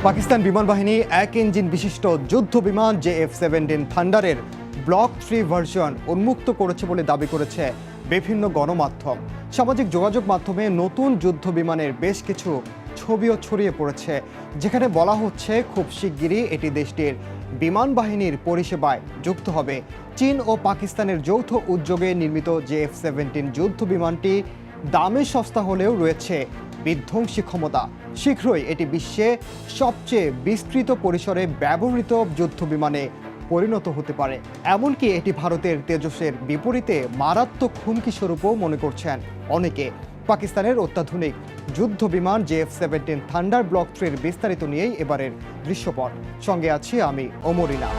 পাকিস্তান বিমান বাহিনী এক ইঞ্জিন বিশিষ্ট যুদ্ধ বিমান JF-17 থান্ডারের ব্লক 3 ভার্সন উন্মুক্ত করেছে বলে দাবি করেছে বিভিন্ন গণমাধ্যম। সামাজিক যোগাযোগ মাধ্যমে নতুন যুদ্ধ বিমানের বেশ কিছু ছবিও ছড়িয়ে পড়েছে, যেখানে বলা হচ্ছে খুব শিগগিরই এটি দেশটির বিমান বাহিনীর পরিষেবায় যুক্ত হবে। চীন ও পাকিস্তানের যৌথ উদ্যোগে নির্মিত JF-17 যুদ্ধ বিমানটি দামে সস্তা হলেও রয়েছে বিধ্বংসী ক্ষমতা। শীঘ্রই এটি বিশ্বে সবচেয়ে বিস্তৃত পরিসরে ব্যবহৃত যুদ্ধ বিমানে পরিণত হতে পারে। এমনকি এটি ভারতের তেজসের বিপরীতে মারাত্মক হুমকি স্বরূপও মনে করছেন অনেকে। পাকিস্তানের অত্যাধুনিক যুদ্ধ বিমান JF-17 থান্ডার ব্লক 3 এর বিস্তারিত নিয়েই এবারের দৃশ্যপট। সঙ্গে আছি আমি ওমরিনা।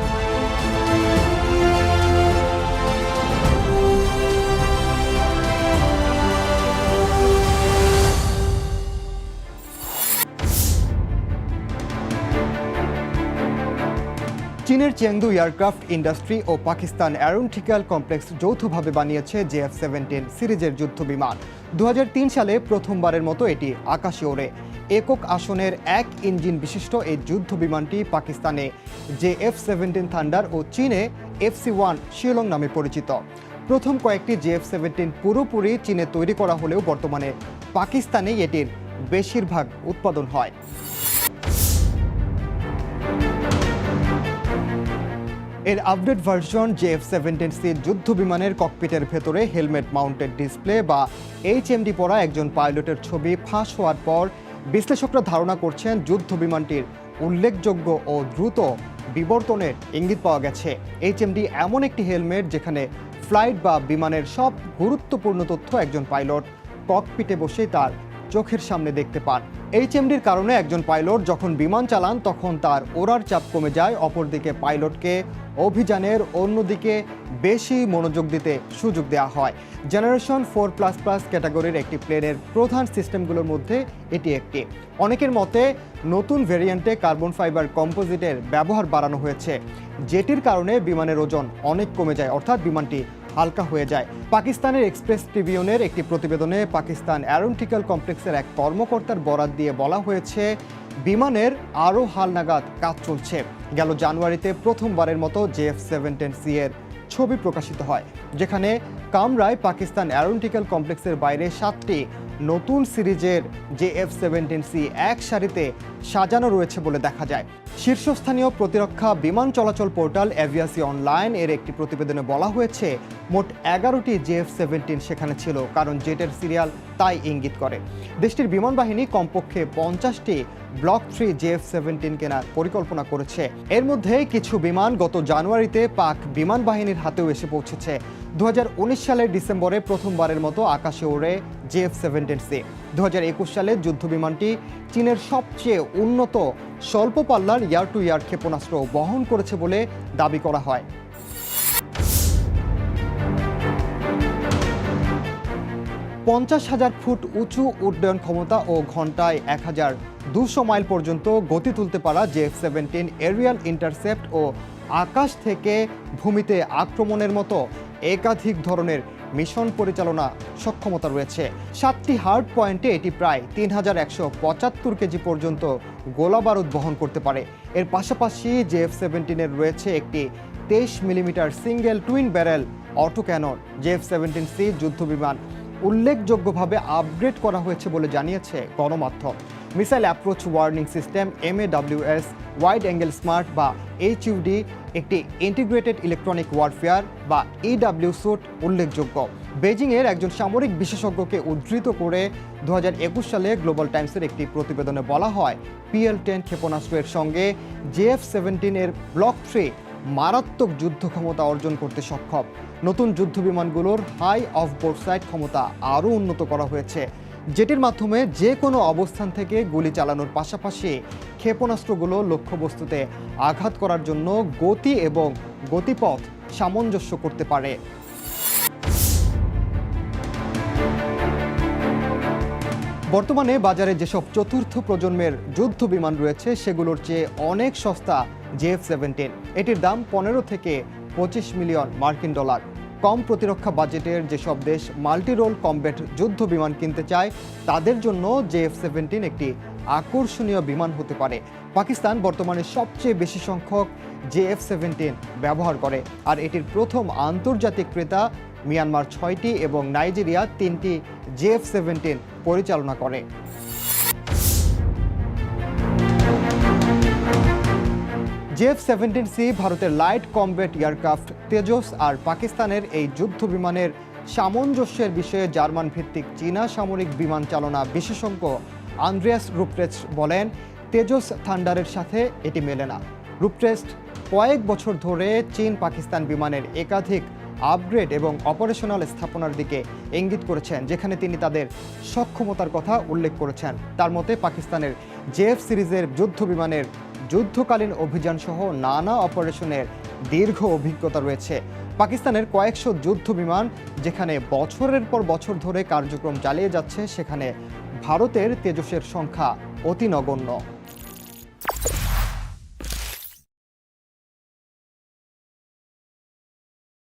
চীনের চেংদু এয়ারক্রাফট ইন্ডাস্ট্রি ও পাকিস্তান অ্যারোনটিক্যাল কমপ্লেক্স যৌথভাবে বানিয়েছে JF-17 সিরিজের যুদ্ধ বিমান। 2003 সালে প্রথমবারের মতো এটি আকাশে ওড়ে। একক আসনের এক ইঞ্জিন বিশিষ্ট এই যুদ্ধ বিমানটি পাকিস্তানে JF-17 থান্ডার ও চীনে FC-1 শিলং নামে পরিচিত। প্রথম কয়েকটি JF-17 পুরোপুরি চীনে তৈরি করা হলেও বর্তমানে পাকিস্তানেই এটির বেশিরভাগ উৎপাদন হয়। এর আপডেট ভার্সন JF-17C যুদ্ধ বিমানের ককপিটের ভেতরে হেলমেট মাউন্টেড ডিসপ্লে বা HMD পরা একজন পাইলটের ছবি ফাঁস হওয়ার পর বিশ্লেষকরা ধারণা করছেন যুদ্ধ বিমানটির উল্লেখযোগ্য ও দ্রুত বিবর্তনের ইঙ্গিত পাওয়া গেছে। HMD এমন একটি হেলমেট যেখানে ফ্লাইট বা বিমানের সব গুরুত্বপূর্ণ তথ্য একজন পাইলট ককপিটে বসেই তার চোখের সামনে দেখতে পান। HMDর কারণে একজন পাইলট যখন বিমান চালান তখন তার ওড়ার চাপ কমে যায়, অপরদিকে পাইলটকে অভিযানের অন্যদিকে বেশি মনোযোগ দিতে সুযোগ দেওয়া হয়। জেনারেশন 4++ ক্যাটাগরির একটি প্লেনের প্রধান সিস্টেমগুলোর মধ্যে এটি একটি। অনেকের মতে নতুন ভেরিয়েন্টে কার্বন ফাইবার কম্পোজিটের ব্যবহার বাড়ানো হয়েছে, যেটির কারণে বিমানের ওজন অনেক কমে যায়, অর্থাৎ বিমানটি হালকা হয়ে যায়। পাকিস্তানের এক্সপ্রেস ট্রিবিউনের একটি প্রতিবেদনে পাকিস্তান অ্যারোনটিক্যাল কমপ্লেক্সের এক কর্মকর্তার বরাত দিয়ে বলা হয়েছে বিমানের আরও হালনাগাদ কাজ চলছে। গেল জানুয়ারিতে প্রথমবারের মতো JF-17C এর ছবি প্রকাশিত হয়, যেখানে কামরায় পাকিস্তান অ্যারোনটিক্যাল কমপ্লেক্সের বাইরে 7টি নতুন সিরিজের JF-17C এক সারিতে সাজানো রয়েছে বলে দেখা যায়। শীর্ষস্থানীয় প্রতিরক্ষা বিমান চলাচল পোর্টাল এভিয়াসি অনলাইন এর একটি প্রতিবেদনে বলা হয়েছে মোট 11টি JF-17 সেখানে ছিল, কারণ জেটের সিরিয়াল তাই ইঙ্গিত করে। দেশটির বিমান বাহিনী কমপক্ষে 50টি ব্লক 3 JF-17 কেনার পরিকল্পনা করেছে। এর মধ্যে কিছু বিমান গত জানুয়ারিতে পাক বিমান বাহিনীর হাতেও এসে পৌঁছেছে। 2019 সালের ডিসেম্বরে প্রথমবারের মতো আকাশে ওড়ে JF-17C। 2021 সালে যুদ্ধ বিমানটি চীনের সবচেয়ে উন্নত স্বল্প পাল্লার এয়ার টু এয়ার ক্ষেপণাস্ত্র বহন করেছে বলে দাবি করা হয়। পঞ্চাশ হাজার ফুট উঁচু উড্ডয়ন ক্ষমতা ও ঘন্টায় 1200 মাইল পর্যন্ত গতি তুলতে পারা JF-17 এরিয়াল ইন্টারসেপ্ট ও আকাশ থেকে ভূমিতে আক্রমণের মতো একাধিক ধরনের মিশন পরিচালনা সক্ষমতা রয়েছে। 7টি হার্ড পয়েন্টে এটি প্রায় 3175 কেজি পর্যন্ত গোলাবারুদ বহন করতে পারে। এর পাশাপাশি JF-17 এর রয়েছে একটি 23 millimetre single twin barrel auto cannon. JF-17C যুদ্ধ বিমান উল্লেখযোগ্যভাবে আপগ্রেড করা হয়েছে বলে জানিয়েছে গণমাধ্যম। Missile approach warning system MAWS, wide angle smart বা HUD, একটি ইন্টিগ্রেটেড ইলেকট্রনিক ওয়ারফেয়ার বা EW স্যুট উল্লেখযোগ্য। বেজিংয়ের একজন সামরিক বিশেষজ্ঞকে উদ্ধৃত করে 2021 সালে গ্লোবাল টাইমসের একটি প্রতিবেদনে বলা হয় PL-10 ক্ষেপণাস্ত্রের সঙ্গে JF-17 এর ব্লক 3 মারাত্মক যুদ্ধ ক্ষমতা অর্জন করতে সক্ষম। নতুন যুদ্ধ বিমানগুলোর হাই অফ বোর্ড সাইড ক্ষমতা আরও উন্নত করা হয়েছে, যেটির মাধ্যমে যে কোনো অবস্থান থেকে গুলি চালানোর পাশাপাশি ক্ষেপণাস্ত্রগুলো লক্ষ্যবস্তুতে আঘাত করার জন্য গতি এবং গতিপথ সামঞ্জস্য করতে পারে। বর্তমানে বাজারে যেসব চতুর্থ প্রজন্মের যুদ্ধ বিমান রয়েছে সেগুলোর চেয়ে অনেক সস্তা JF-17। এটির দাম 15 থেকে 25 মিলিয়ন মার্কিন ডলার। কম প্রতিরক্ষা বাজেটের যেসব দেশ মাল্টি রোল কমব্যাট যুদ্ধ বিমান কিনতে চায় তাদের জন্য JF-17 একটি আকর্ষণীয় বিমান হতে পারে। পাকিস্তান বর্তমানে সবচেয়ে বেশি সংখ্যক JF-17 ব্যবহার করে, আর এটির প্রথম আন্তর্জাতিক ক্রেতা মিয়ানমার 6টি এবং নাইজেরিয়া 3টি JF-17 পরিচালনা করে। JF-17C ভারতের লাইট কমব্যাট এয়ারক্রাফট তেজস আর পাকিস্তানের এই যুদ্ধ বিমানের সামঞ্জস্যের বিষয়ে জার্মান ভিত্তিক চীনা সামরিক বিমান চালনা বিশেষজ্ঞ আন্দ্রেয়াস রুপ্রেস্ট বলেন, তেজস থান্ডারের সাথে এটি মেলে না। রুপ্রেস্ট কয়েক বছর ধরে চীন পাকিস্তান বিমানের একাধিক আপগ্রেড এবং অপারেশনাল স্থাপনার দিকে ইঙ্গিত করেছেন, যেখানে তিনি তাদের সক্ষমতার কথা উল্লেখ করেছেন। তার মতে পাকিস্তানের JF সিরিজের যুদ্ধ বিমানের যুদ্ধকালীন অভিযান সহ নানা অপারেশনের দীর্ঘ অভিজ্ঞতা রয়েছে। পাকিস্তানের কয়েকশো যুদ্ধ বিমান যেখানে বছরের পর বছর ধরে কার্যক্রম চালিয়ে যাচ্ছে, সেখানে ভারতের তেজসের সংখ্যা অতি নগণ্য।